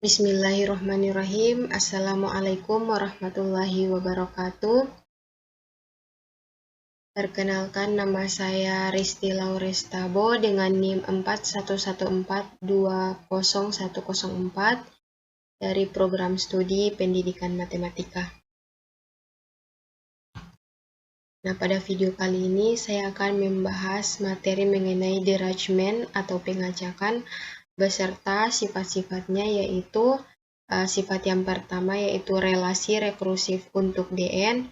Bismillahirrahmanirrahim. Assalamualaikum warahmatullahi wabarakatuh. Perkenalkan, nama saya Risti Laurestabo dengan NIM 4114201004 dari Program Studi Pendidikan Matematika. Nah, pada video kali ini saya akan membahas materi mengenai derangement atau pengacakan beserta sifat-sifatnya, yaitu sifat yang pertama yaitu relasi rekursif untuk Dn,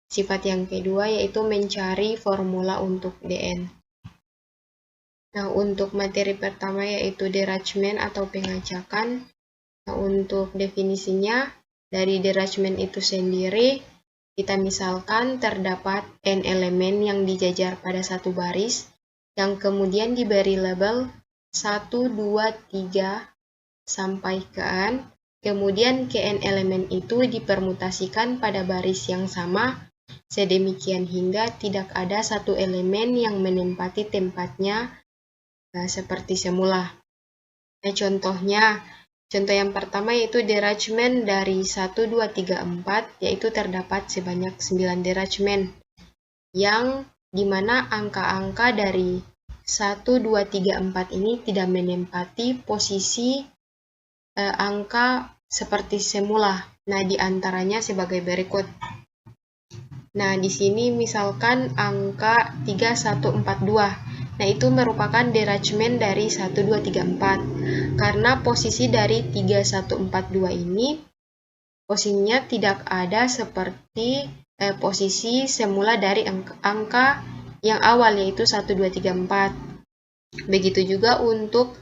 sifat yang kedua yaitu mencari formula untuk Dn. Nah, untuk materi pertama yaitu derangement atau pengacakan. Nah, untuk definisinya, dari derangement itu sendiri, kita misalkan terdapat n elemen yang dijajar pada satu baris, yang kemudian diberi label 1, 2, 3, sampai ke n, kemudian ke n elemen itu dipermutasikan pada baris yang sama, sedemikian hingga tidak ada satu elemen yang menempati tempatnya seperti semula. Nah, contoh yang pertama yaitu derangement dari 1, 2, 3, 4, yaitu terdapat sebanyak 9 derangement, yang dimana angka-angka dari 1, 2, 3, 4 ini tidak menempati posisi angka seperti semula. Nah, diantaranya sebagai berikut. Nah, di sini misalkan angka 3142. Nah, itu merupakan derangement dari 1, 2, 3, 4. Karena posisi dari 3142 ini, posisinya tidak ada seperti posisi semula dari angka yang awal, yaitu 1, 2, 3, 4. Begitu juga untuk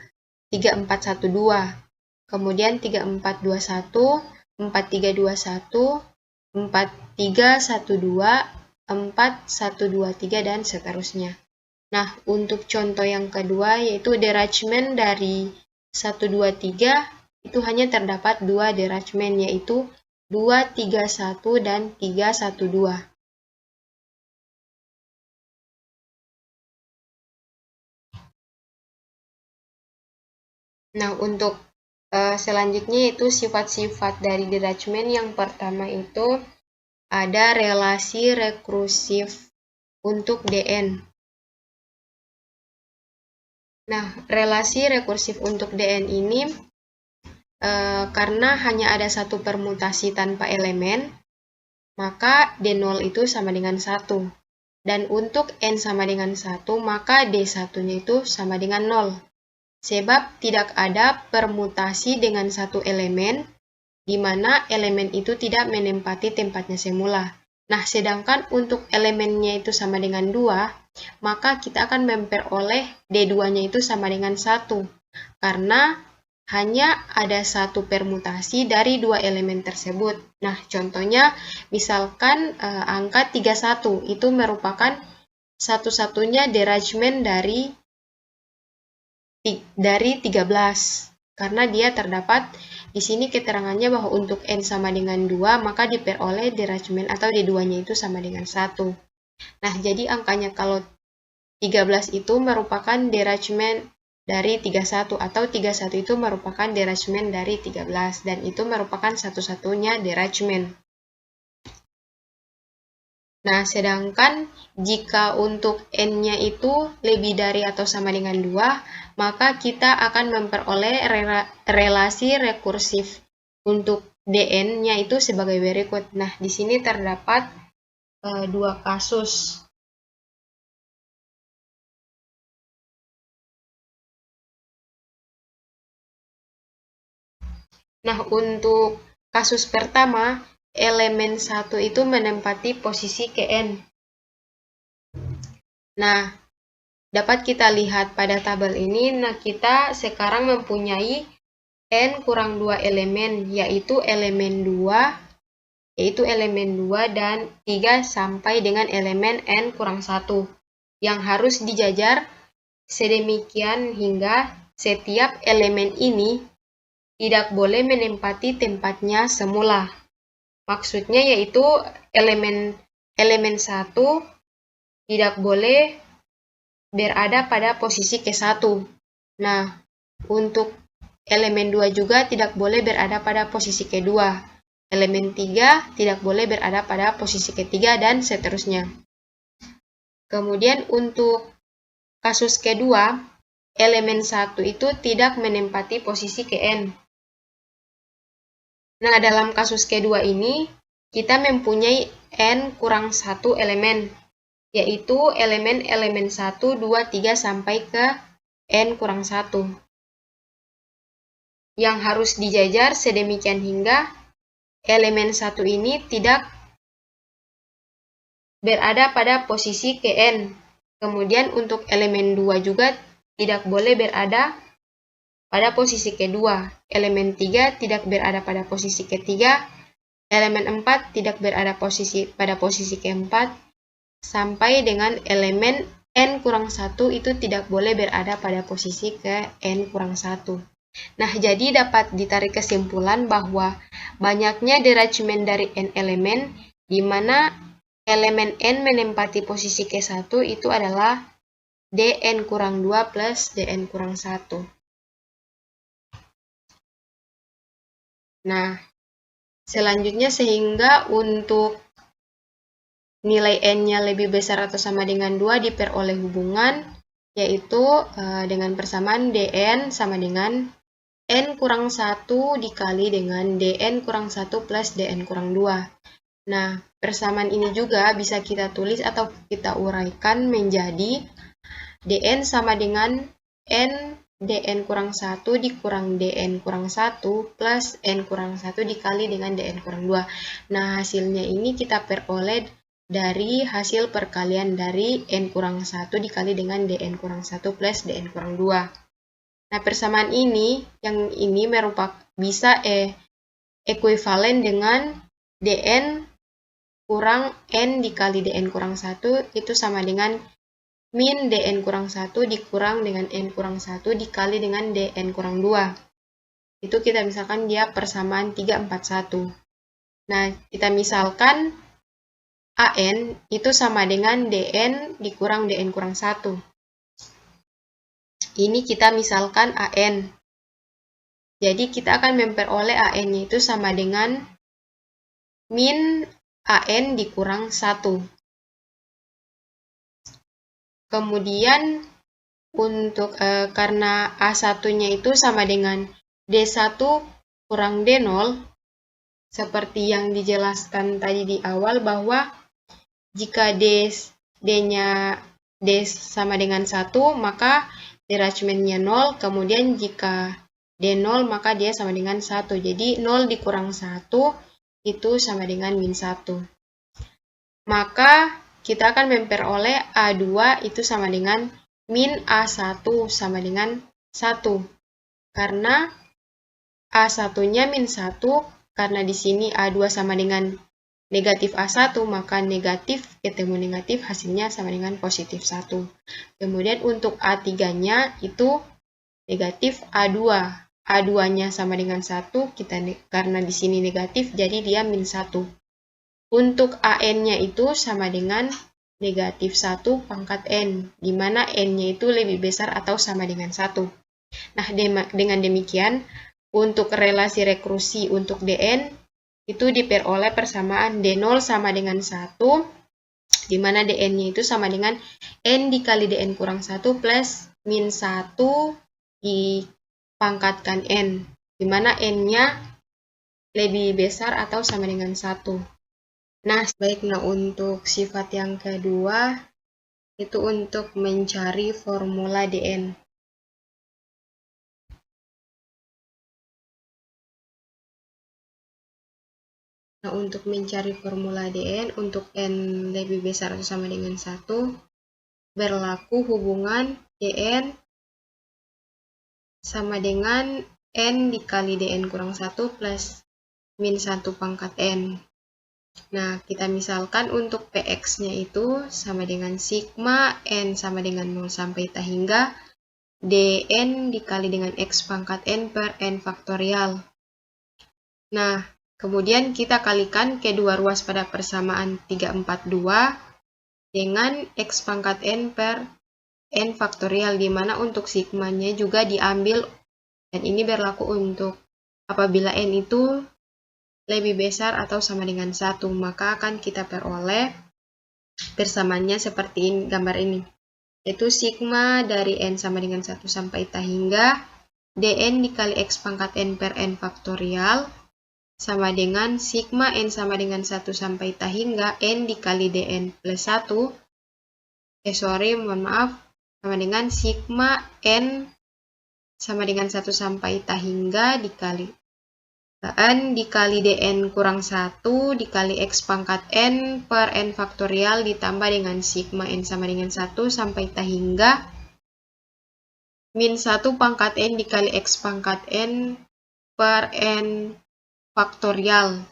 3412. Kemudian 3421, 4321, 4312, 4123, dan seterusnya. Nah, untuk contoh yang kedua yaitu derangement dari 123, itu hanya terdapat 2 derangement, yaitu 231 dan 312. Nah, untuk selanjutnya itu sifat-sifat dari derangement. Yang pertama itu ada relasi rekursif untuk Dn. Nah, relasi rekursif untuk Dn ini karena hanya ada satu permutasi tanpa elemen, maka D0 itu sama dengan 1. Dan untuk N sama dengan 1, maka D1-nya itu sama dengan 0. Sebab tidak ada permutasi dengan satu elemen, di mana elemen itu tidak menempati tempatnya semula. Nah, sedangkan untuk elemennya itu sama dengan 2, maka kita akan memperoleh D2-nya itu sama dengan 1. Karena hanya ada satu permutasi dari 2 elemen tersebut. Nah, contohnya misalkan angka 31, itu merupakan satu-satunya derangement dari 13. Karena dia terdapat di sini keterangannya bahwa untuk N sama dengan 2, maka diperoleh derangement atau D2-nya itu sama dengan 1. Nah, jadi angkanya kalau 13 itu merupakan derangement dari 31, atau 31 itu merupakan derangement dari 13, dan itu merupakan satu-satunya derangement. Nah, sedangkan jika untuk N-nya itu lebih dari atau sama dengan 2, maka kita akan memperoleh relasi rekursif untuk Dn-nya itu sebagai berikut. Nah, di sini terdapat 2 kasus. Nah, untuk kasus pertama, elemen 1 itu menempati posisi Kn. Nah, dapat kita lihat pada tabel ini, nah kita sekarang mempunyai N kurang 2 elemen, yaitu elemen 2 dan 3 sampai dengan elemen N kurang 1, yang harus dijajar sedemikian hingga setiap elemen ini tidak boleh menempati tempatnya semula. Maksudnya yaitu elemen 1 tidak boleh berada pada posisi ke1. Nah, untuk elemen 2 juga tidak boleh berada pada posisi kedua. Elemen 3 tidak boleh berada pada posisi ketiga, dan seterusnya. Kemudian untuk kasus kedua, elemen 1 itu tidak menempati posisi Kn. Nah, dalam kasus kedua ini, kita mempunyai N kurang 1 elemen, yaitu elemen-elemen 1, 2, 3 sampai ke N kurang 1. Yang harus dijajar sedemikian hingga elemen 1 ini tidak berada pada posisi Kn. Kemudian untuk elemen 2 juga tidak boleh berada pada posisi kedua. Elemen 3 tidak berada pada posisi ketiga. Elemen 4 tidak berada pada posisi keempat. Sampai dengan elemen N kurang 1 itu tidak boleh berada pada posisi ke N kurang 1. Nah, jadi dapat ditarik kesimpulan bahwa banyaknya derajmen dari N elemen, di mana elemen N menempati posisi K1 itu adalah Dn kurang 2 plus Dn kurang 1. Nah, selanjutnya sehingga untuk nilai N-nya lebih besar atau sama dengan 2 diperoleh hubungan, yaitu dengan persamaan Dn sama dengan N kurang 1 dikali dengan Dn kurang 1 plus Dn kurang 2. Nah, persamaan ini juga bisa kita tulis atau kita uraikan menjadi Dn sama dengan N Dn kurang 1 dikurang Dn kurang 1 plus N kurang 1 dikali dengan Dn kurang 2. Nah, hasilnya ini kita peroleh dari hasil perkalian dari N kurang 1 dikali dengan Dn kurang 1 plus Dn kurang 2. Nah, persamaan ini, yang ini bisa ekuivalen dengan Dn kurang N dikali Dn kurang 1 itu sama dengan min Dn kurang 1 dikurang dengan N kurang 1 dikali dengan Dn kurang 2. Itu kita misalkan dia persamaan 3, 4, 1. Nah, kita misalkan An itu sama dengan Dn dikurang Dn kurang 1. Ini kita misalkan An. Jadi kita akan memperoleh An-nya itu sama dengan min An dikurang 1. Kemudian untuk karena A1-nya itu sama dengan D1 kurang D0, seperti yang dijelaskan tadi di awal bahwa jika D-nya D sama dengan 1, maka derajmennya 0, kemudian jika D0 maka dia sama dengan 1. Jadi 0 dikurang 1 itu sama dengan min 1. Maka kita akan memperoleh A2 itu sama dengan min A1 sama dengan 1. Karena A1-nya min 1, karena di sini A2 sama dengan negatif A1, maka negatif ketemu negatif hasilnya sama dengan positif 1. Kemudian untuk A3-nya itu negatif A2. A2-nya sama dengan 1, karena di sini negatif, jadi dia min 1. Untuk An-nya itu sama dengan negatif 1 pangkat N, di mana N-nya itu lebih besar atau sama dengan 1. Nah, dengan demikian, untuk relasi rekrusi untuk Dn, itu diperoleh persamaan D0 sama dengan 1, di mana Dn-nya itu sama dengan N dikali Dn kurang 1 plus min 1 dipangkatkan N, di mana N-nya lebih besar atau sama dengan 1. Nah, sebaiknya untuk sifat yang kedua, itu untuk mencari formula Dn. Nah, untuk mencari formula Dn untuk N lebih besar atau sama dengan 1, berlaku hubungan Dn sama dengan N dikali Dn kurang 1 plus min 1 pangkat N. Nah, kita misalkan untuk Px-nya itu sama dengan sigma N sama dengan 0 sampai ta hingga Dn dikali dengan X pangkat N per N faktorial. Nah, kemudian kita kalikan kedua ruas pada persamaan 342 dengan X pangkat N per N faktorial, di mana untuk sigmanya juga diambil Dan ini berlaku untuk apabila n itu lebih besar atau sama dengan 1, maka akan kita peroleh persamaannya seperti ini, gambar ini. Yaitu sigma dari n sama dengan 1 sampai ta hingga dn dikali x pangkat n per n faktorial sama dengan sigma n sama dengan 1 sampai ta hingga n dikali dn plus 1, sama dengan sigma n sama dengan 1 sampai ta hingga dikali n dikali dn kurang 1 dikali x pangkat n per n faktorial ditambah dengan sigma n sama dengan 1 sampai ta hingga min 1 pangkat n dikali x pangkat n per n faktorial.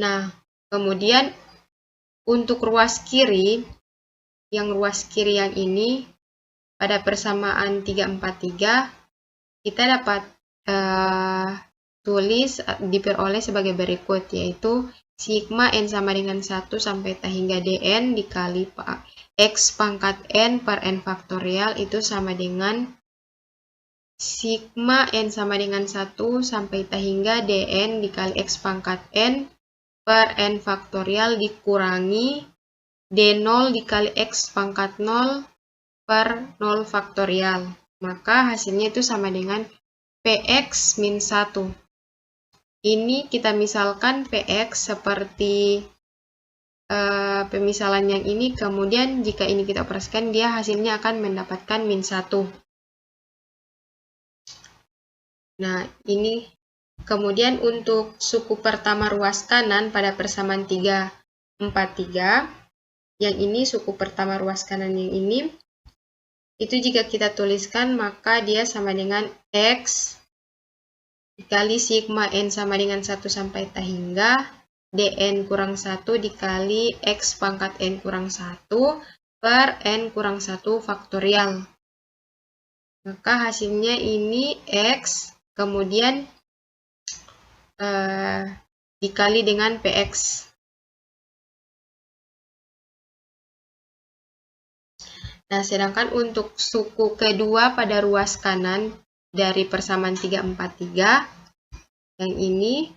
Nah, kemudian untuk ruas kiri yang ini pada persamaan 343 kita dapat tulis diperoleh sebagai berikut, yaitu sigma n sama dengan 1 sampai ta hingga dn dikali x pangkat n per n faktorial itu sama dengan sigma n sama dengan 1 sampai ta hingga dn dikali x pangkat n per n faktorial dikurangi d0 dikali x pangkat 0 per 0 faktorial. Maka hasilnya itu sama dengan px min 1. Ini kita misalkan px seperti pemisalan yang ini, kemudian jika ini kita operasikan, dia hasilnya akan mendapatkan min 1. Nah, ini kemudian untuk suku pertama ruas kanan pada persamaan 343, yang ini suku pertama ruas kanan yang ini, itu jika kita tuliskan maka dia sama dengan x dikali sigma n sama dengan 1 sampai ta hingga dn kurang 1 dikali x pangkat n kurang 1 per n kurang 1 faktorial. Maka hasilnya ini x kemudian dikali dengan px. Nah, sedangkan untuk suku kedua pada ruas kanan dari persamaan 343 yang ini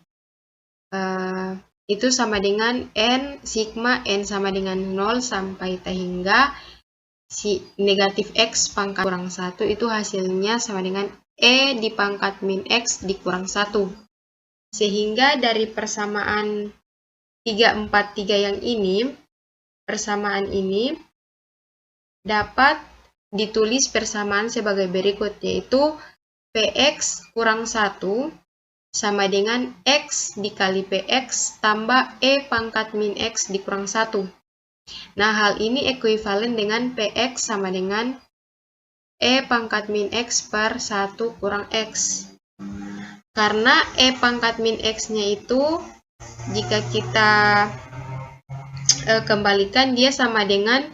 itu sama dengan n sigma n sama dengan 0 sampai ta hingga negatif x pangkat kurang 1 itu hasilnya sama dengan e dipangkat min x dikurang 1. Sehingga dari persamaan 343 yang ini, persamaan ini dapat ditulis persamaan sebagai berikut, yaitu px kurang 1 sama dengan x dikali px tambah e pangkat min x dikurang 1. Nah, hal ini ekuivalen dengan px sama dengan e pangkat min x per 1 kurang x. Karena e pangkat min x-nya itu, jika kita kembalikan, dia sama dengan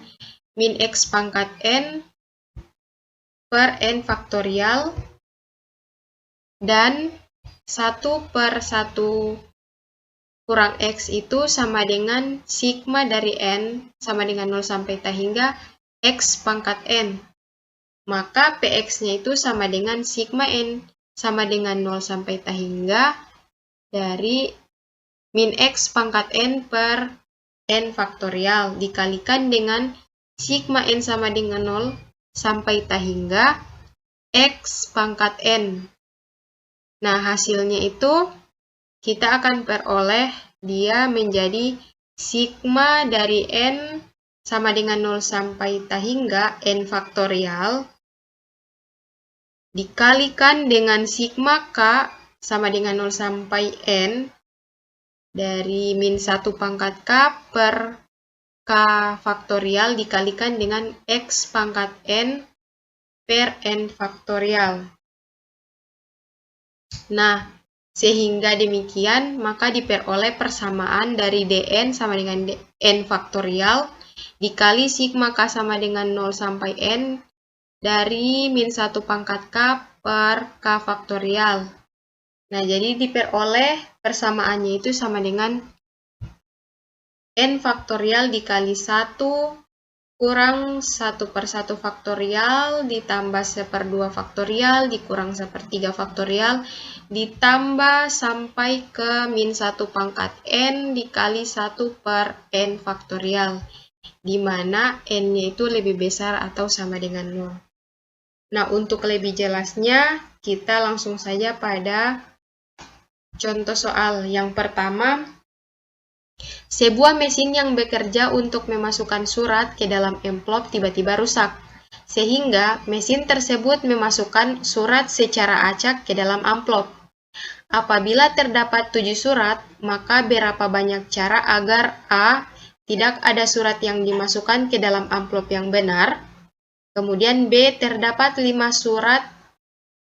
min x pangkat n per n faktorial dan 1 per 1 kurang x itu sama dengan sigma dari n sama dengan 0 sampai ta hingga x pangkat n. Maka px-nya itu sama dengan sigma n sama dengan 0 sampai ta hingga dari min x pangkat n per n faktorial dikalikan dengan sigma n sama dengan 0 sampai ta hingga x pangkat n. Nah, hasilnya itu kita akan peroleh dia menjadi sigma dari n sama dengan 0 sampai ta hingga n faktorial dikalikan dengan sigma k sama dengan 0 sampai n dari min 1 pangkat k per k faktorial dikalikan dengan x pangkat n per n faktorial. Nah, sehingga demikian, maka diperoleh persamaan dari dn sama dengan n faktorial dikali sigma k sama dengan 0 sampai n dari min 1 pangkat k per k faktorial. Nah, jadi diperoleh persamaannya itu sama dengan n faktorial dikali 1 kurang 1/1 faktorial ditambah 1/2 faktorial dikurang 1/3 faktorial ditambah sampai ke min 1 pangkat n dikali 1/n faktorial, di mana n-nya itu lebih besar atau sama dengan 0. Nah, untuk lebih jelasnya, kita langsung saja pada contoh soal. Yang pertama, sebuah mesin yang bekerja untuk memasukkan surat ke dalam amplop tiba-tiba rusak, sehingga mesin tersebut memasukkan surat secara acak ke dalam amplop. Apabila terdapat 7 surat, maka berapa banyak cara agar A. Tidak ada surat yang dimasukkan ke dalam amplop yang benar, kemudian B. Terdapat 5 surat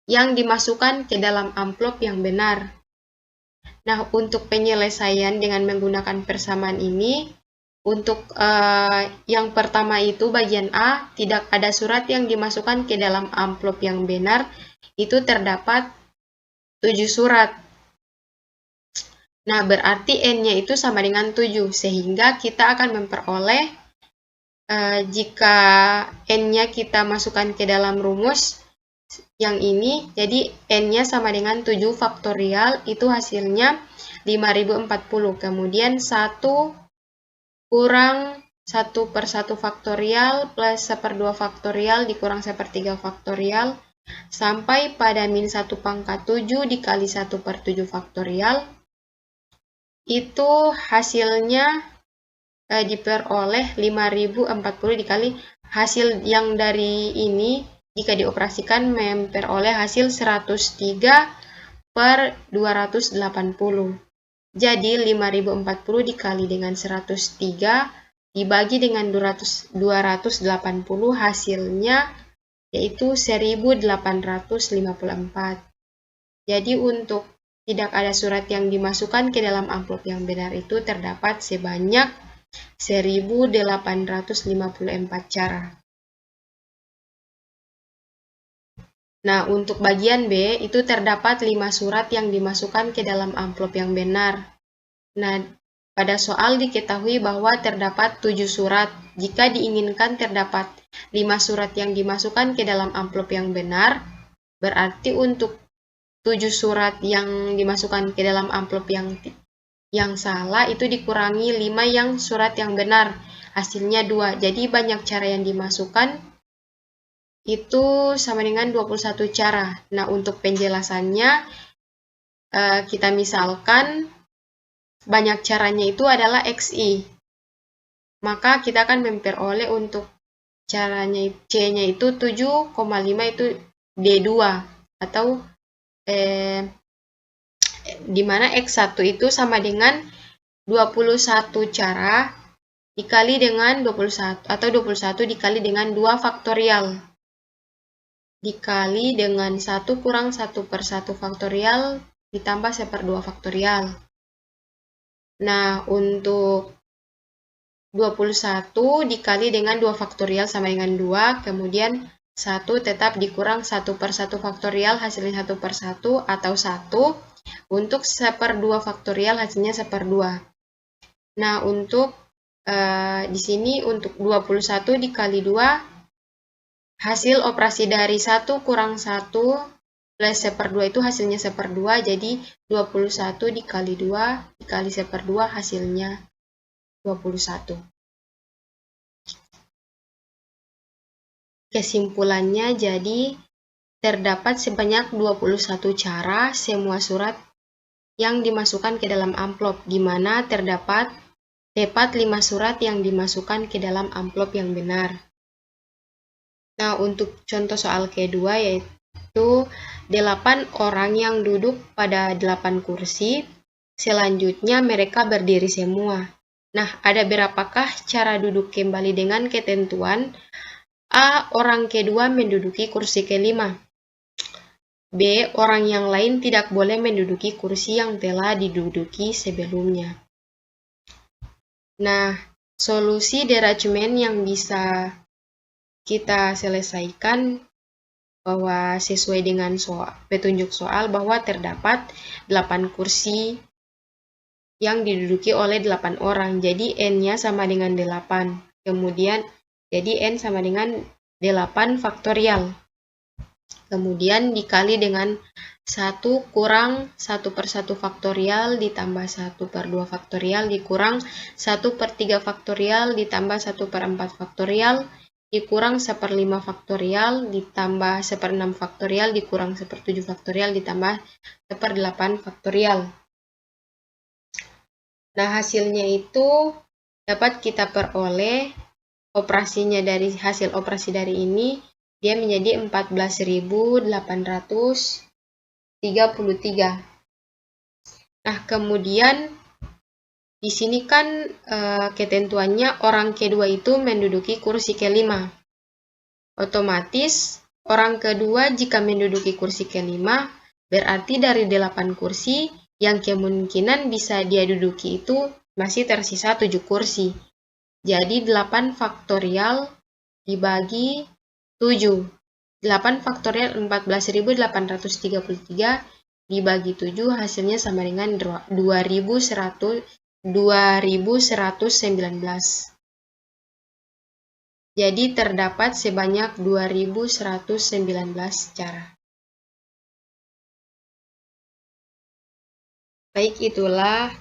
yang dimasukkan ke dalam amplop yang benar. Nah, untuk penyelesaian dengan menggunakan persamaan ini, untuk yang pertama itu bagian A, tidak ada surat yang dimasukkan ke dalam amplop yang benar, itu terdapat 7 surat. Nah, berarti N-nya itu sama dengan 7, sehingga kita akan memperoleh jika N-nya kita masukkan ke dalam rumus yang ini, jadi N-nya sama dengan 7 faktorial, itu hasilnya 5040. Kemudian 1 kurang 1/1 faktorial plus 1/2 faktorial dikurang 1/3 faktorial, sampai pada min 1 pangkat 7 dikali 1/7 faktorial, itu hasilnya diperoleh 5040 dikali hasil yang dari ini jika dioperasikan memperoleh hasil 103/280. Jadi 5040 dikali dengan 103 dibagi dengan 280 hasilnya yaitu 1854. Jadi untuk tidak ada surat yang dimasukkan ke dalam amplop yang benar itu terdapat sebanyak 1854 cara. Nah, untuk bagian B itu terdapat 5 surat yang dimasukkan ke dalam amplop yang benar. Nah, pada soal diketahui bahwa terdapat 7 surat. Jika diinginkan terdapat 5 surat yang dimasukkan ke dalam amplop yang benar, berarti untuk 7 surat yang dimasukkan ke dalam amplop yang salah itu dikurangi 5 yang surat yang benar, hasilnya 2. Jadi banyak cara yang dimasukkan itu sama dengan 21 cara. Nah, untuk penjelasannya kita misalkan banyak caranya itu adalah XI. Maka kita akan memperoleh untuk caranya C-nya itu 7,5 itu D2 atau di mana X1 itu sama dengan 21 cara dikali dengan 21 atau 21 dikali dengan 2 faktorial dikali dengan 1 kurang 1/1 faktorial ditambah 1/2 faktorial. Nah, untuk 21 dikali dengan 2 faktorial sama dengan 2, kemudian 1 tetap dikurang 1/1 faktorial hasilnya 1/1 atau 1. Untuk 1/2 faktorial hasilnya 1/2. Nah, untuk di sini untuk 21 dikali 2, hasil operasi dari 1 kurang 1 plus 1/2 itu hasilnya 1/2, jadi 21 dikali 2 dikali 1/2 hasilnya 21. Kesimpulannya jadi terdapat sebanyak 21 cara semua surat yang dimasukkan ke dalam amplop, di mana terdapat tepat 5 surat yang dimasukkan ke dalam amplop yang benar. Nah, untuk contoh soal kedua yaitu 8 orang yang duduk pada 8 kursi, selanjutnya mereka berdiri semua. Nah, ada berapakah cara duduk kembali dengan ketentuan A. Orang kedua menduduki kursi kelima. B. Orang yang lain tidak boleh menduduki kursi yang telah diduduki sebelumnya. Nah, solusi derajement yang bisa kita selesaikan bahwa sesuai dengan petunjuk soal bahwa terdapat 8 kursi yang diduduki oleh 8 orang. Jadi N-nya sama dengan 8. Kemudian Jadi N sama dengan 8 faktorial. Kemudian dikali dengan 1 kurang 1/1 faktorial ditambah 1/2 faktorial dikurang 1/3 faktorial ditambah 1/4 faktorial dikurang 1/5 faktorial ditambah 1/6 faktorial dikurang 1/7 faktorial ditambah 1/8 faktorial. Nah, hasilnya itu dapat kita peroleh operasinya dari hasil operasi dari ini dia menjadi 14.833. Nah, kemudian di sini kan ketentuannya orang kedua itu menduduki kursi kelima. Otomatis orang kedua jika menduduki kursi kelima, berarti dari 8 kursi yang kemungkinan bisa dia duduki itu masih tersisa 7 kursi. Jadi 8 faktorial dibagi 7. 8 faktorial 14.833 dibagi 7 hasilnya sama dengan 2119. Jadi terdapat sebanyak 2119 cara. Baik, itulah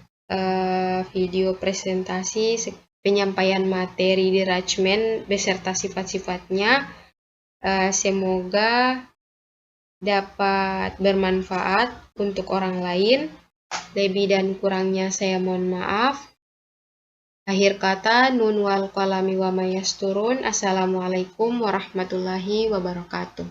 video presentasi penyampaian materi derajat beserta sifat-sifatnya. Semoga dapat bermanfaat untuk orang lain. Lebih dan kurangnya saya mohon maaf. Akhir kata, nun wal qalami wa ma yasturun. Assalamualaikum warahmatullahi wabarakatuh.